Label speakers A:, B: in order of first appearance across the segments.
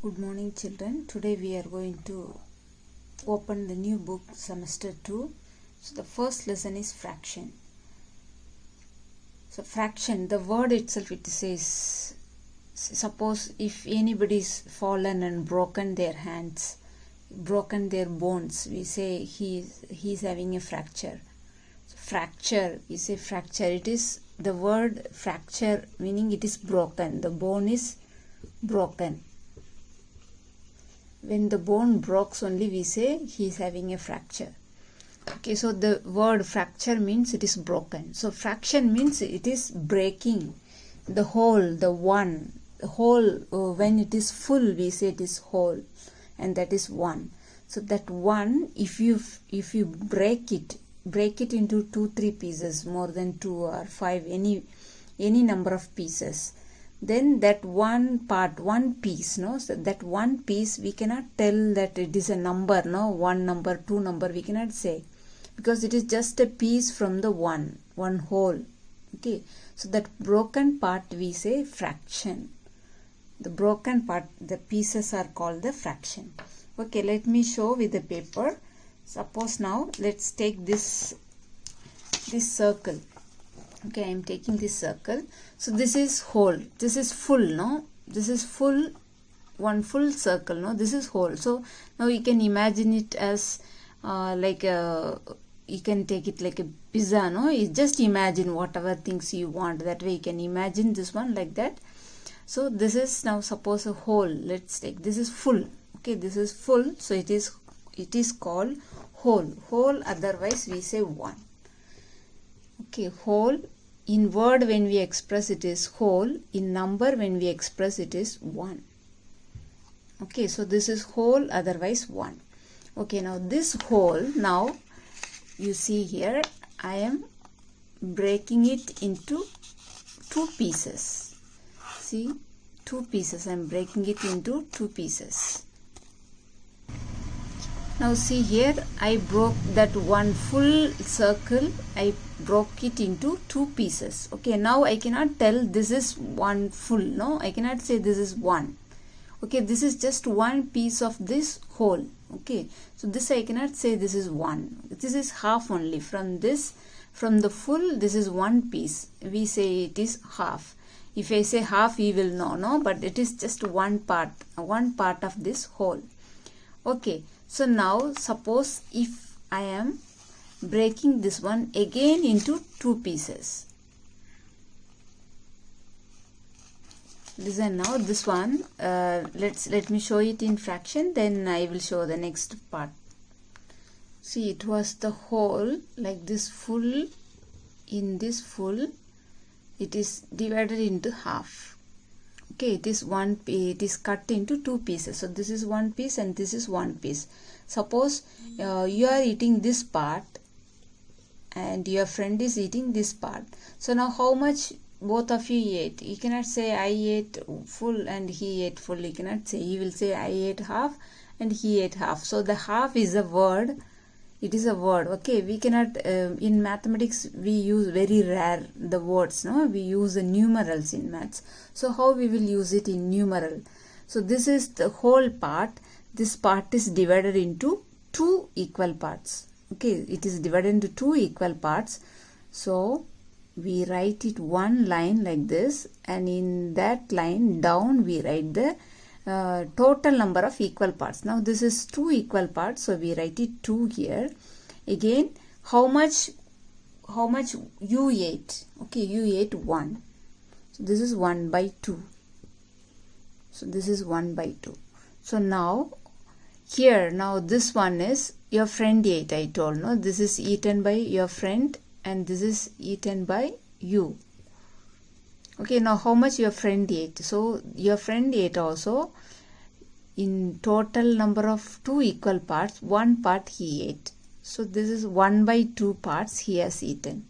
A: Good morning, children. Today we are going to open the new book, semester 2. So the first lesson is fraction. So fraction, the word itself, it says, suppose if anybody is fallen and broken their hands, broken their bones, we say he is having a fracture. So fracture, we say fracture. It is the word fracture, meaning it is broken. The bone is broken. When the bone breaks only, we say he is having a fracture. Okay, so the word fracture means it is broken. So fraction means it is breaking. The whole, the one, the whole, when it is full, we say it is whole, and that is one. So that one, if you break it into 2-3 pieces, more than 2 or 5, any number of pieces, then that one part, one piece, no, so that one piece we cannot tell that it is a number, no, 1 number, 2 number, we cannot say, because it is just a piece from the one whole. Okay, so that broken part we say fraction. The broken part, the pieces are called the fraction. Okay, let me show with the paper. Suppose now let's take this circle. Okay, I am taking this circle. So this is whole. This is full, no? This is full, one full circle, no? This is whole. So now you can imagine it as you can take it like a pizza, no? You just imagine whatever things you want. That way you can imagine this one like that. So this is now suppose a whole. Let's take, this is full. Okay, this is full. So it is called whole. Whole, otherwise we say one. Okay, whole, in word when we express it is whole, in number when we express it is 1. Okay, so this is whole, otherwise 1. Okay, now this whole, now you see here, I am breaking it into 2 pieces. See, 2 pieces, I am breaking it into 2 pieces. Now see here, I broke that one full circle, I broke it into 2 pieces. Okay, now I cannot tell this is one full, no, I cannot say this is 1. Okay, this is just one piece of this whole. Okay, so this I cannot say this is 1. This is half only. From the full, this is one piece. We say it is half. If I say half, you will know, no, but it is just one part of this whole. Okay, so now suppose if I am breaking this one again into 2 pieces. Listen now, this one, let me show it in fraction, then I will show the next part. See, it was the whole, like this full, in this full, it is divided into half. Okay, it is cut into 2 pieces. So this is 1 piece and this is 1 piece. Suppose you are eating this part and your friend is eating this part. So now how much both of you ate? You cannot say I ate full and he ate full. You cannot say. He will say I ate half and he ate half. So the half is a word. It is a word. Okay, we cannot, in mathematics we use very rare the words, no, we use the numerals in maths. So how we will use it in numeral? So this is the whole part. This part is divided into 2 equal parts. Okay, it is divided into 2 equal parts. So we write it one line like this, and in that line down we write the total number of equal parts. Now this is 2 equal parts, so we write it 2 here. Again, how much you ate? Okay, you ate 1. So this is 1 by 2. So this is 1 by 2. So now here, now this one is your friend ate, I told, no, this is eaten by your friend and this is eaten by you. Okay, now how much your friend ate? So your friend ate also in total number of 2 equal parts, 1 part he ate. So this is 1 by 2 parts he has eaten.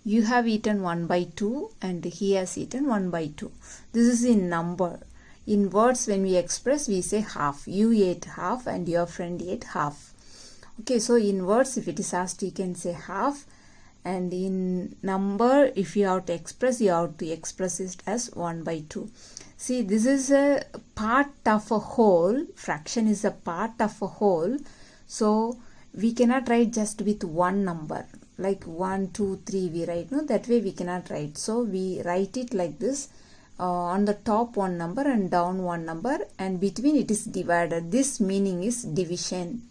A: You have eaten 1 by 2 and he has eaten 1 by 2. This is in number. In words when we express, we say half. You ate half and your friend ate half. Okay, so in words if it is asked, you can say half. and in number, if you have to express, you have to express it as 1 by 2. See, this is a part of a whole. Fraction is a part of a whole, so we cannot write just with one number, like 1, 2, 3 we write, no, that way we cannot write. So we write it like this, on the top one number and down one number, and between it is divided. This meaning is division.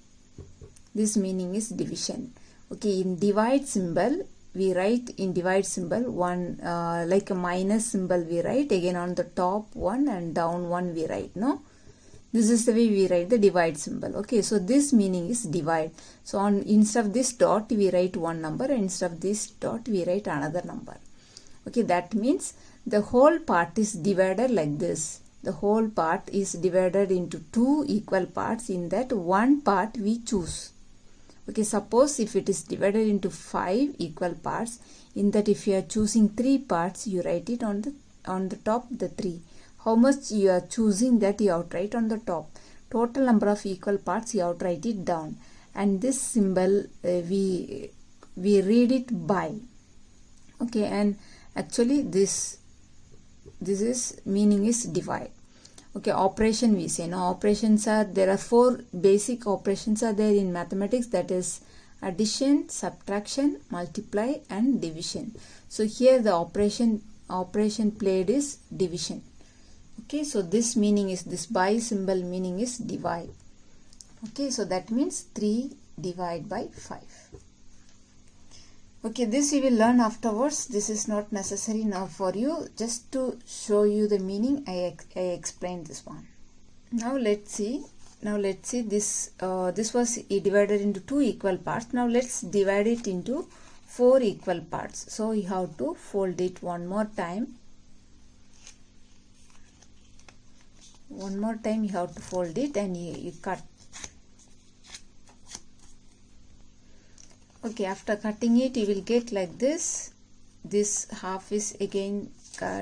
A: This meaning is division. Okay, in divide symbol, we write in divide symbol one, like a minus symbol we write, again on the top one and down one we write, no? This is the way we write the divide symbol. Okay, so this meaning is divide. So on instead of this dot we write one number, and instead of this dot we write another number. Okay, that means the whole part is divided like this. The whole part is divided into two equal parts. In that one part we choose. Okay, suppose if it is divided into 5 equal parts, in that if you are choosing 3 parts, you write it on the top, the 3. How much you are choosing, that you have to write on the top. Total number of equal parts, you have to write it down. And this symbol, we read it by. Okay, and actually this is meaning is divide. Okay, operation we say. Now operations are, there are 4 basic operations are there in mathematics, that is addition, subtraction, multiply and division. So here the operation played is division. Okay, so this meaning is, this by symbol meaning is divide. Okay, so that means 3 divide by 5. Okay, this you will learn afterwards. This is not necessary now for you. Just to show you the meaning, I explained this one. Now let's see. This was divided into 2 equal parts. Now let's divide it into 4 equal parts. So you have to fold it one more time. One more time you have to fold it, and you cut. Okay, after cutting it, you will get like this. This half is again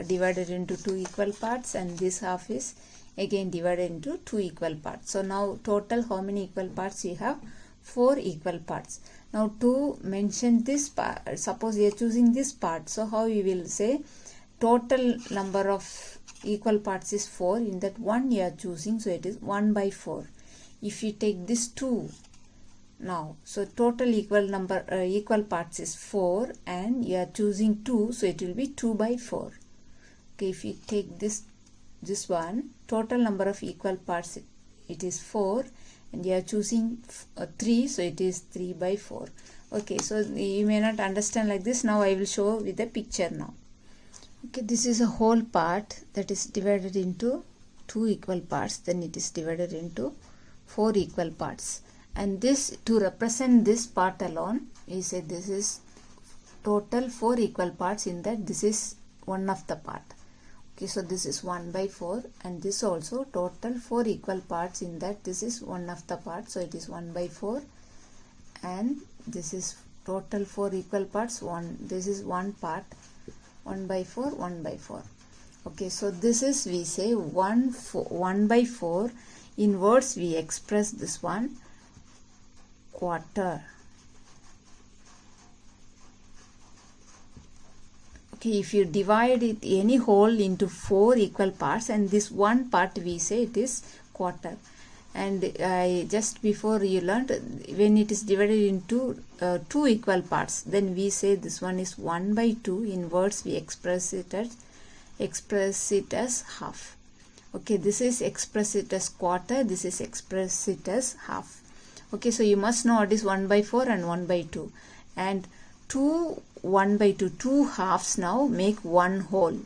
A: divided into 2 equal parts, and this half is again divided into 2 equal parts. So now total how many equal parts you have? 4 equal parts. Now to mention this part, suppose you are choosing this part, so how you will say total number of equal parts is 4. In that 1 you are choosing, so it is 1 by 4. If you take this 2 now, so total equal parts is 4, and you are choosing 2, so it will be 2 by 4. Okay, if you take this one, total number of equal parts, it is 4, and you are choosing 3, so it is 3 by 4. Okay, so you may not understand like this. Now I will show with the picture now. Okay, this is a whole part that is divided into 2 equal parts, then it is divided into 4 equal parts. And this, to represent this part alone, we say this is total 4 equal parts, in that this is one of the part. Okay, so this is 1 by 4, and this also total 4 equal parts, in that this is one of the part, so it is 1 by 4, and this is total 4 equal parts, this is one part, 1 by 4, 1 by 4. Okay, so this is, we say 1 by 4. In words we express this one, quarter. Okay, if you divide it any whole into 4 equal parts, and this one part we say it is quarter. And just before you learned, when it is divided into 2 equal parts, then we say this one is 1 by 2. In words we express it as half. Okay, this is express it as quarter, this is express it as half. Okay, so you must know what is 1 by 4 and 1 by 2. And 1 by 2, 2 halves now make one whole.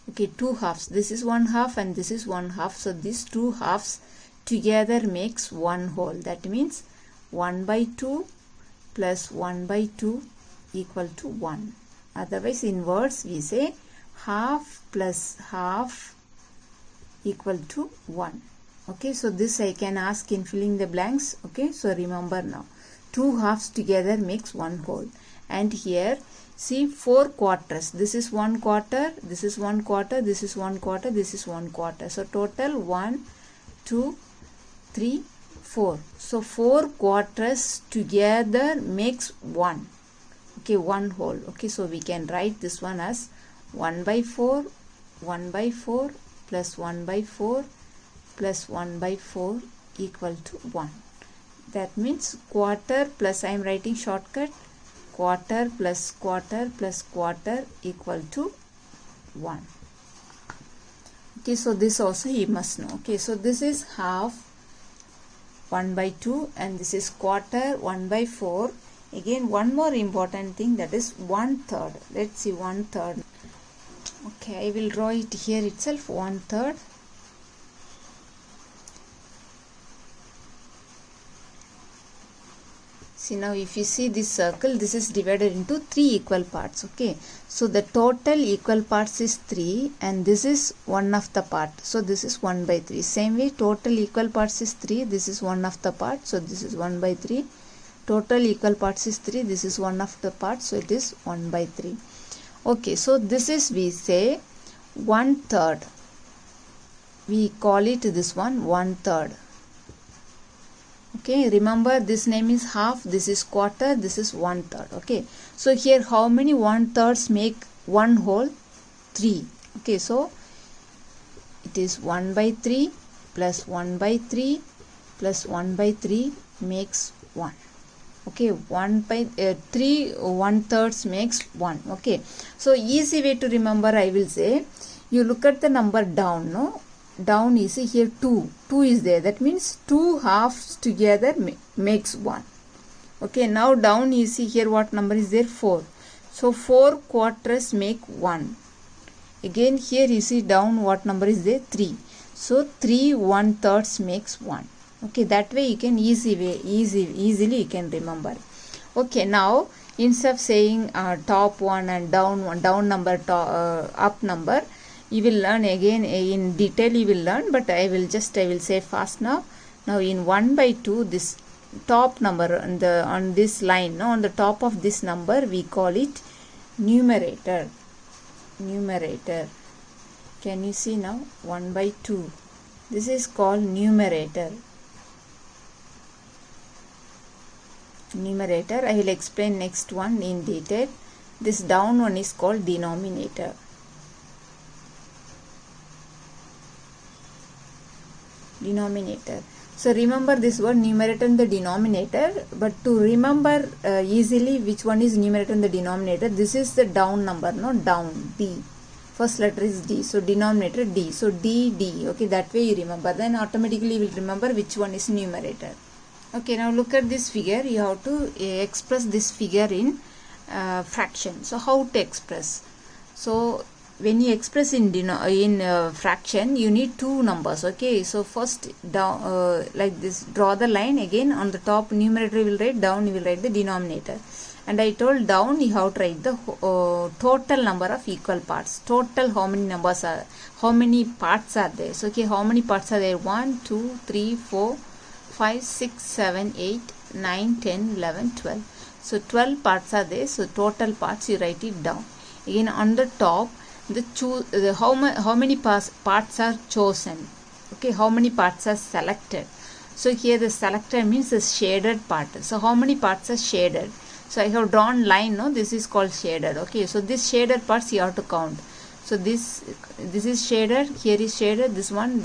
A: Okay, 2 halves. This is 1 half and this is 1 half. So these 2 halves together makes one whole. That means 1 by 2 plus 1 by 2 equal to 1. Otherwise, in words we say half plus half equal to 1. Okay, so this I can ask in filling the blanks. Okay, so remember now, 2 halves together makes one whole. And here see 4 quarters. This is 1 quarter, this is 1 quarter, this is 1 quarter, this is 1 quarter. So total 1, 2, 3, 4. So 4 quarters together makes 1. Okay, 1 whole. Okay, so we can write this one as 1 by 4 plus 1 by 4 plus 1 by 4 equal to 1. That means quarter plus, I am writing shortcut, quarter plus quarter plus quarter equal to 1. Okay, so this also you must know. Okay, so this is half 1 by 2 and this is quarter 1 by 4. Again, one more important thing, that is 1/3. Let's see 1/3. Okay, I will draw it here itself, 1/3. See, now if you see this circle, this is divided into 3 equal parts. Okay, so the total equal parts is 3 and this is one of the part, so this is 1 by 3. Same way, total equal parts is 3, this is one of the part, so this is 1 by 3. Total equal parts is 3, this is one of the parts, so it is 1 by 3. Okay, so this is, we say 1/3. We call it this one 1/3. Okay, remember this name is half, this is quarter, this is 1/3. Okay, so here how many 1/3s make 1 whole? 3. Okay, so it is 1 by 3 plus 1 by 3 plus 1 by 3 makes 1. Okay, 1 by 3 1/3s makes 1. Okay, so easy way to remember, I will say, you look at the number down, no? Down is here 2 is there, that means 2 halves together makes 1. Okay, now down you see here what number is there? 4. So 4 quarters make 1. Again here you see down what number is there? 3. So 3 1/3s makes 1. Okay, that way you can easily you can remember. Okay, now instead of saying top one and down number, up number, you will learn again in detail, you will learn, but I will say fast now. Now in 1 by 2, this top number on this line, no, on the top of this number, we call it numerator. Can you see now? 1 by 2, this is called numerator. I will explain next one in detail. This down one is called denominator. So remember this word numerator and the denominator, but to remember easily which one is numerator and the denominator, this is the down number, no, down, D. First letter is D, so denominator D, so D. Okay, that way you remember, then automatically you will remember which one is numerator. Okay, now look at this figure. You have to express this figure in fraction. So how to express? So when you express in fraction, you need 2 numbers. Okay, so first down like this, draw the line. Again on the top numerator you will write, down you will write the denominator. And I told down you have to write the total number of equal parts. Total how many parts are there? So okay, how many parts are there? 1 2 3 4 5 6 7 8 9 10 11 12. So 12 parts are there, so total parts you write it down. Again on the top, how many parts are chosen. Okay, how many parts are selected. So here the selected means the shaded part. So how many parts are shaded? So I have drawn line, no, this is called shaded. Okay, so this shaded parts you have to count. So this is shaded, here is shaded, this one.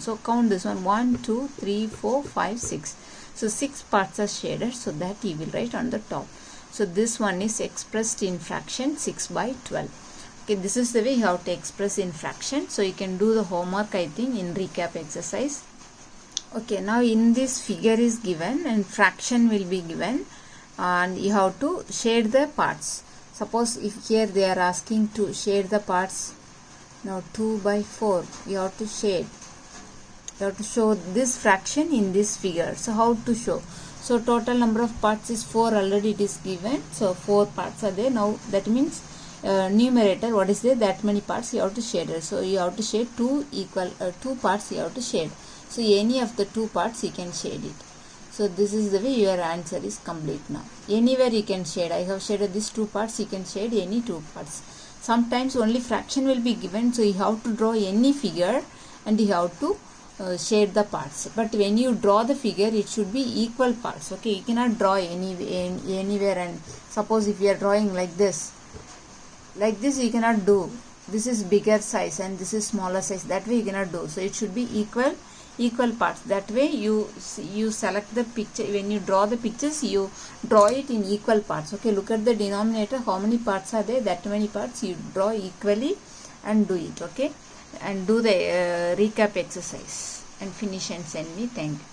A: So count this one, 1 2 3 4 5 6. So 6 parts are shaded, so that you will write on the top. So this one is expressed in fraction 6 by 12. Okay, this is the way you have to express in fraction. So you can do the homework, I think, in recap exercise. Okay, now in this figure is given and fraction will be given, and you have to shade the parts. Suppose if here they are asking to shade the parts, now 2 by 4, you have to shade. You have to show this fraction in this figure. So how to show? So total number of parts is 4, already it is given. So 4 parts are there. Now that means numerator, what is there? That many parts you have to shade. So you have to shade 2 parts you have to shade. So any of the 2 parts you can shade it. So this is the way your answer is complete now. Anywhere you can shade. I have shaded these 2 parts, you can shade any 2 parts. Sometimes only fraction will be given, so you have to draw any figure and you have to shade the parts. But when you draw the figure, it should be equal parts. Okay, you cannot draw anywhere, and suppose if you are drawing like this you cannot do. This is bigger size and this is smaller size, that way you cannot do. So it should be equal parts. That way you select the picture. When you draw the pictures, you draw it in equal parts. Okay, look at the denominator, how many parts are there, that many parts you draw equally and do it. Okay, and do the recap exercise and finish and send me. Thank you.